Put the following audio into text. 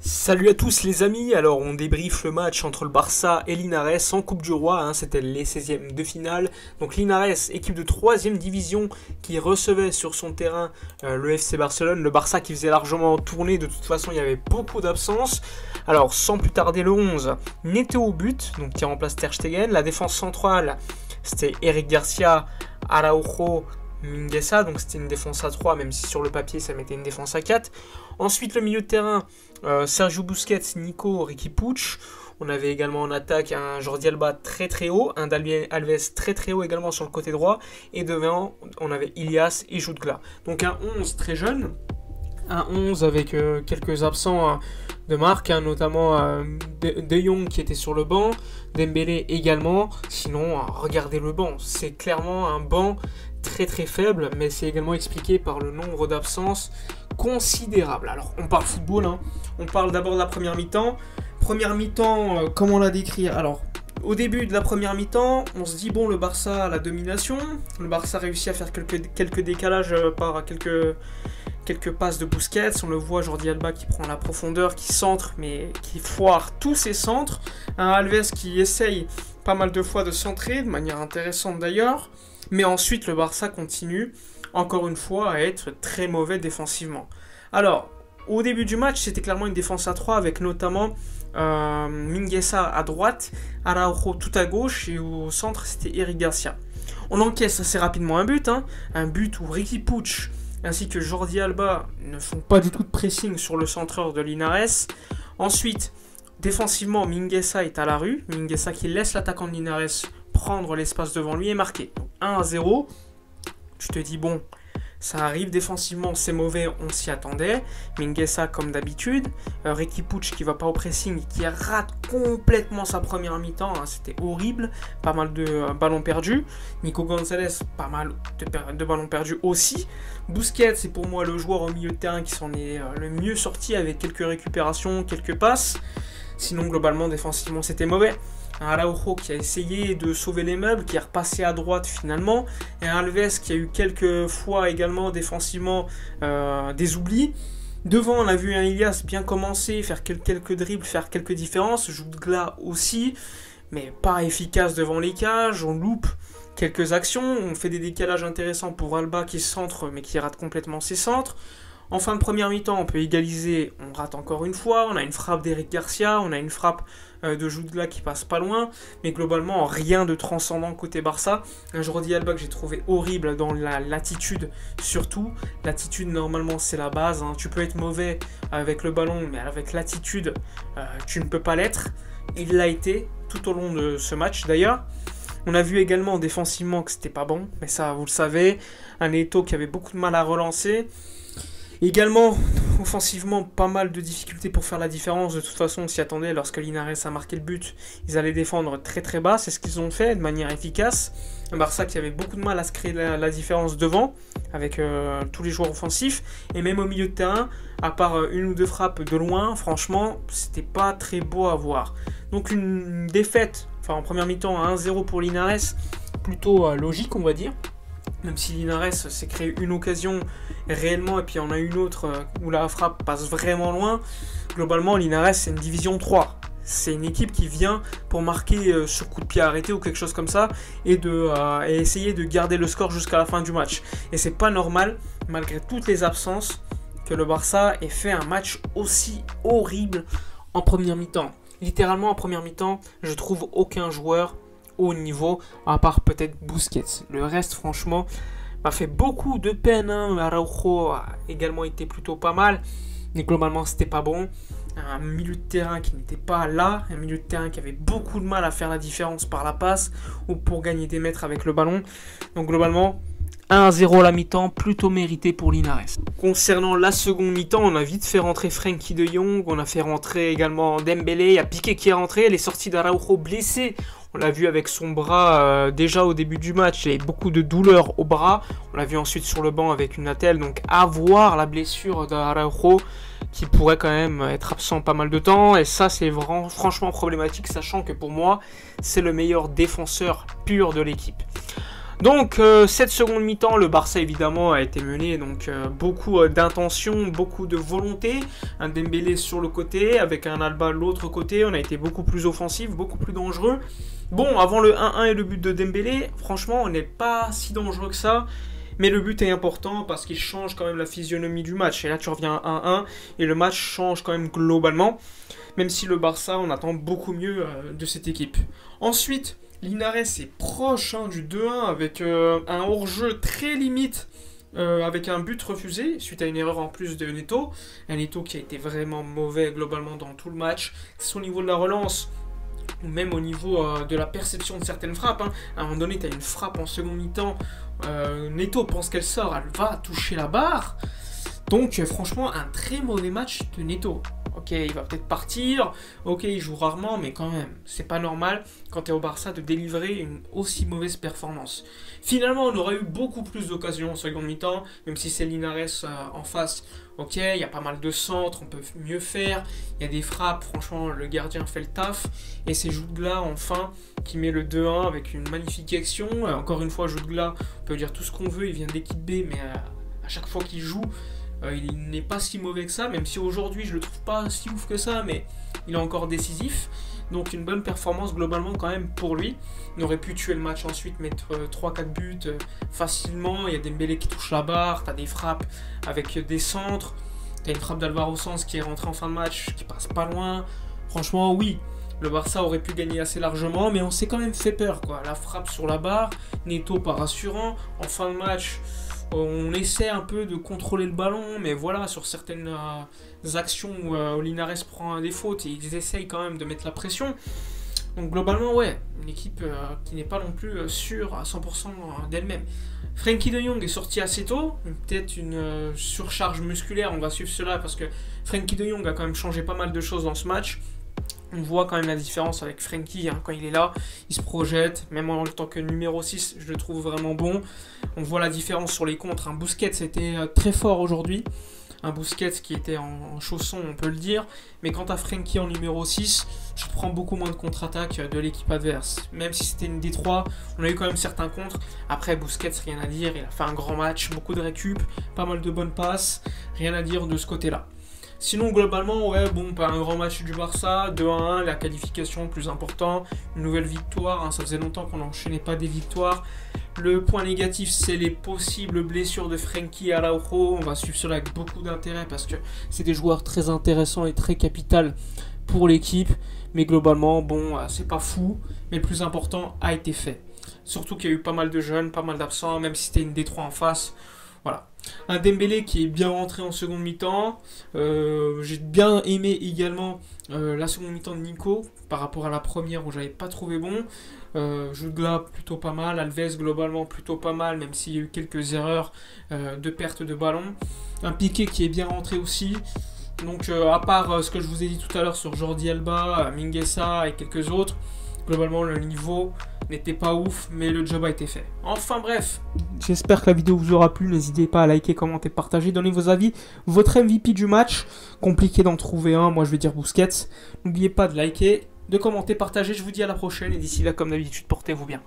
Salut à tous les amis, alors on débriefe le match entre le Barça et Linares en Coupe du Roi, c'était les 16e de finale. Donc Linares, équipe de 3e division qui recevait sur son terrain le FC Barcelone, le Barça qui faisait largement tourner, de toute façon il y avait beaucoup d'absences. Alors sans plus tarder le 11, Neto au but, donc qui remplace Ter Stegen, la défense centrale c'était Eric Garcia, Araujo, Mingueza, donc c'était une défense à 3, même si sur le papier ça mettait une défense à 4. Ensuite le milieu de terrain, Sergio Busquets, Nico, Riqui Puig. On avait également en attaque un Jordi Alba très très haut, un Dani Alves très très haut également sur le côté droit. Et devant, on avait Ilias et Jude Gla. Donc un 11 très jeune, un 11 avec quelques absents de marque, notamment De Jong qui était sur le banc, Dembélé également. Sinon, regardez le banc, c'est clairement un banc très très faible, mais c'est également expliqué par le nombre d'absences considérable. Alors on parle football, on parle d'abord de la première mi-temps. Première mi-temps, comment la décrire? Alors au début de la première mi-temps, on se dit bon, le Barça a la domination, le Barça réussit à faire quelques décalages par quelques passes de Busquets. On le voit, Jordi Alba qui prend la profondeur, qui centre, mais qui foire tous ses centres. Un Alves qui essaye pas mal de fois de centrer, de manière intéressante d'ailleurs. Mais ensuite, le Barça continue, encore une fois, à être très mauvais défensivement. Alors, au début du match, c'était clairement une défense à 3, avec notamment Mingueza à droite, Araujo tout à gauche, et au centre, c'était Eric Garcia. On encaisse assez rapidement un but où Riqui Puig ainsi que Jordi Alba ne font pas du tout de pressing sur le centreur de Linares. Ensuite, défensivement, Mingueza est à la rue. Mingueza qui laisse l'attaquant de Linares prendre l'espace devant lui et marquer. 1-0. Tu te dis, bon, ça arrive défensivement, c'est mauvais, on s'y attendait. Mingueza comme d'habitude. Riqui Puig qui va pas au pressing, qui rate complètement sa première mi-temps. C'était horrible. Pas mal de ballons perdus. Nico Gonzalez, pas mal de ballons perdus aussi. Busquets, c'est pour moi le joueur au milieu de terrain qui s'en est le mieux sorti avec quelques récupérations, quelques passes. Sinon, globalement, défensivement, c'était mauvais. Un Araujo qui a essayé de sauver les meubles, qui est repassé à droite finalement. Et un Alves qui a eu quelques fois également défensivement des oublis. Devant, on a vu un Ilias bien commencer, faire quelques dribbles, faire quelques différences. Jude Gla aussi, mais pas efficace devant les cages. On loupe quelques actions. On fait des décalages intéressants pour Alba qui centre, mais qui rate complètement ses centres. En fin de première mi-temps, on peut égaliser, on rate encore une fois, on a une frappe d'Eric Garcia, on a une frappe de Jude Gla qui passe pas loin, mais globalement rien de transcendant côté Barça. Un Jordi Alba que j'ai trouvé horrible dans l'attitude, surtout. L'attitude, normalement, c'est la base, tu peux être mauvais avec le ballon, mais avec l'attitude, tu ne peux pas l'être. Il l'a été tout au long de ce match d'ailleurs. On a vu également défensivement que c'était pas bon, mais ça vous le savez. Un Neto qui avait beaucoup de mal à relancer. Également, offensivement, pas mal de difficultés pour faire la différence. De toute façon, on s'y attendait. Lorsque Linares a marqué le but, ils allaient défendre très très bas. C'est ce qu'ils ont fait de manière efficace. Un Barça qui avait beaucoup de mal à se créer la différence devant, avec tous les joueurs offensifs. Et même au milieu de terrain, à part une ou deux frappes de loin, franchement, c'était pas très beau à voir. Donc une défaite, en première mi-temps à 1-0 pour Linares, plutôt logique on va dire. Même si Linares s'est créé une occasion réellement et puis on a une autre où la frappe passe vraiment loin. Globalement, Linares c'est une division 3. C'est une équipe qui vient pour marquer sur coup de pied arrêté ou quelque chose comme ça et essayer de garder le score jusqu'à la fin du match. Et c'est pas normal, malgré toutes les absences, que le Barça ait fait un match aussi horrible en première mi-temps. Littéralement en première mi-temps, je trouve aucun joueur haut niveau, à part peut-être Busquets. Le reste, franchement, m'a fait beaucoup de peine. Araujo a également été plutôt pas mal, mais globalement, c'était pas bon. Un milieu de terrain qui n'était pas là, un milieu de terrain qui avait beaucoup de mal à faire la différence par la passe ou pour gagner des mètres avec le ballon. Donc globalement, 1-0 à la mi-temps, plutôt mérité pour Linares. Concernant la seconde mi-temps, on a vite fait rentrer Frenkie de Jong, on a fait rentrer également Dembélé, il y a Piqué qui est rentré, les sorties d'Araujo blessé. On l'a vu avec son bras déjà au début du match, il y avait beaucoup de douleur au bras. On l'a vu ensuite sur le banc avec une attelle, donc à voir la blessure d'Araujo qui pourrait quand même être absent pas mal de temps. Et ça c'est franchement problématique, sachant que pour moi c'est le meilleur défenseur pur de l'équipe. Donc cette seconde mi-temps, le Barça évidemment a été mené, donc beaucoup d'intention, beaucoup de volonté, un Dembélé sur le côté, avec un Alba de l'autre côté, on a été beaucoup plus offensif, beaucoup plus dangereux. Bon, avant le 1-1 et le but de Dembélé, franchement on n'est pas si dangereux que ça, mais le but est important parce qu'il change quand même la physionomie du match, et là tu reviens à 1-1, et le match change quand même globalement, même si le Barça, on attend beaucoup mieux de cette équipe. Ensuite, Linares est proche du 2-1 avec un hors-jeu très limite, avec un but refusé suite à une erreur en plus de Neto. Un Neto qui a été vraiment mauvais globalement dans tout le match. C'est au niveau de la relance ou même au niveau de la perception de certaines frappes. À un moment donné, tu as une frappe en seconde mi-temps. Neto pense qu'elle sort, elle va toucher la barre. Donc franchement, un très mauvais match de Neto. Ok, il va peut-être partir, ok, il joue rarement, mais quand même, c'est pas normal quand tu es au Barça de délivrer une aussi mauvaise performance. Finalement, on aurait eu beaucoup plus d'occasions en seconde mi-temps, même si c'est Linares en face. Ok, il y a pas mal de centres, on peut mieux faire, il y a des frappes, franchement, le gardien fait le taf, et c'est Jutgla enfin qui met le 2-1 avec une magnifique action. Encore une fois, Jutgla, on peut dire tout ce qu'on veut, il vient d'équipe B, mais à chaque fois qu'il joue, il n'est pas si mauvais que ça, même si aujourd'hui je le trouve pas si ouf que ça, mais il est encore décisif. Donc une bonne performance globalement quand même pour lui. Il aurait pu tuer le match ensuite, mettre 3-4 buts facilement. Il y a Dembélé qui touche la barre, tu as des frappes avec des centres, tu as une frappe d'Alvaro Sanz qui est rentrée en fin de match, qui passe pas loin. Franchement oui, le Barça aurait pu gagner assez largement, mais on s'est quand même fait peur, quoi. La frappe sur la barre, Neto pas rassurant, en fin de match... On essaie un peu de contrôler le ballon, mais voilà, sur certaines actions où Linares prend des fautes, et ils essayent quand même de mettre la pression. Donc globalement, ouais, une équipe qui n'est pas non plus sûre à 100% d'elle-même. Frenkie de Jong est sorti assez tôt, peut-être une surcharge musculaire, on va suivre cela parce que Frenkie de Jong a quand même changé pas mal de choses dans ce match. On voit quand même la différence avec Frenkie quand il est là, il se projette, même en tant que numéro 6, je le trouve vraiment bon. On voit la différence sur les contres. Un Busquets était très fort aujourd'hui, un Busquets qui était en chausson, on peut le dire, mais quant à Frenkie en numéro 6, je prends beaucoup moins de contre-attaque de l'équipe adverse. Même si c'était une D3, on a eu quand même certains contres. Après Busquets, rien à dire, il a fait un grand match, beaucoup de récup, pas mal de bonnes passes, rien à dire de ce côté-là. Sinon, globalement, ouais, bon, pas un grand match du Barça, 2-1, la qualification plus important, une nouvelle victoire, ça faisait longtemps qu'on n'enchaînait pas des victoires. Le point négatif, c'est les possibles blessures de Frenkie et Araujo, on va suivre cela avec beaucoup d'intérêt parce que c'est des joueurs très intéressants et très capitaux pour l'équipe, mais globalement, bon, c'est pas fou, mais le plus important a été fait. Surtout qu'il y a eu pas mal de jeunes, pas mal d'absents, même si c'était une D3 en face. Voilà. Un Dembélé qui est bien rentré en seconde mi-temps. J'ai bien aimé également la seconde mi-temps de Nico par rapport à la première où j'avais pas trouvé bon. Jutgla plutôt pas mal. Alves globalement plutôt pas mal, même s'il y a eu quelques erreurs de perte de ballon. Un Piqué qui est bien rentré aussi. Donc à part ce que je vous ai dit tout à l'heure sur Jordi Alba, Mingueza et quelques autres, globalement le niveau n'était pas ouf, mais le job a été fait. Enfin bref, j'espère que la vidéo vous aura plu. N'hésitez pas à liker, commenter, partager, donner vos avis. Votre MVP du match, compliqué d'en trouver un, moi je vais dire Busquets. N'oubliez pas de liker, de commenter, partager. Je vous dis à la prochaine et d'ici là, comme d'habitude, portez-vous bien.